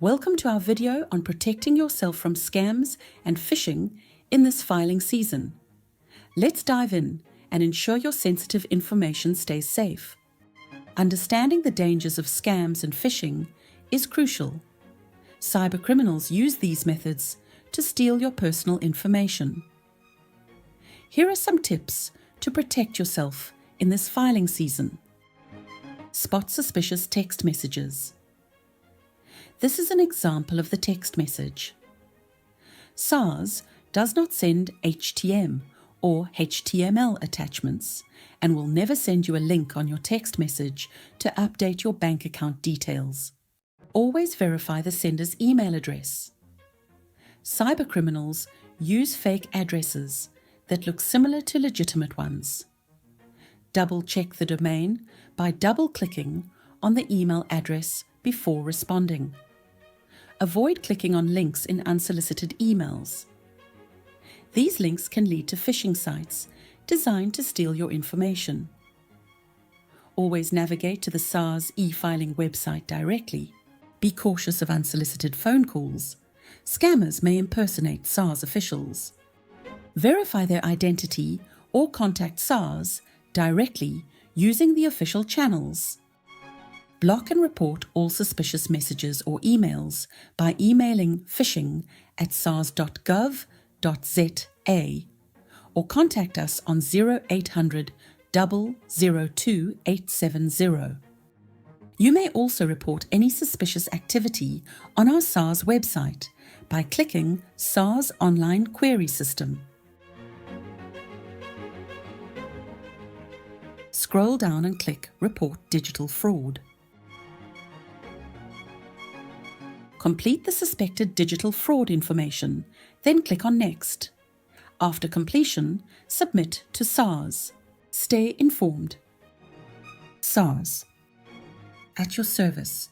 Welcome to our video on protecting yourself from scams and phishing in this filing season. Let's dive in and ensure your sensitive information stays safe. Understanding the dangers of scams and phishing is crucial. Cybercriminals use these methods to steal your personal information. Here are some tips to protect yourself in this filing season. Spot suspicious text messages. This is an example of the text message. SARS does not send HTML or HTML attachments and will never send you a link on your text message to update your bank account details. Always verify the sender's email address. Cybercriminals use fake addresses that look similar to legitimate ones. Double-check the domain by double-clicking on the email address before responding. Avoid clicking on links in unsolicited emails. These links can lead to phishing sites designed to steal your information. Always navigate to the SARS e-filing website directly. Be cautious of unsolicited phone calls. Scammers may impersonate SARS officials. Verify their identity or contact SARS directly using the official channels. Block and report all suspicious messages or emails by emailing phishing@sars.gov.za or contact us on 0800 002 870. You may also report any suspicious activity on our SARS website by clicking SARS Online Query System. Scroll down and click Report Digital Fraud. Complete the suspected digital fraud information, then click on Next. After completion, submit to SARS. Stay informed. SARS. At your service.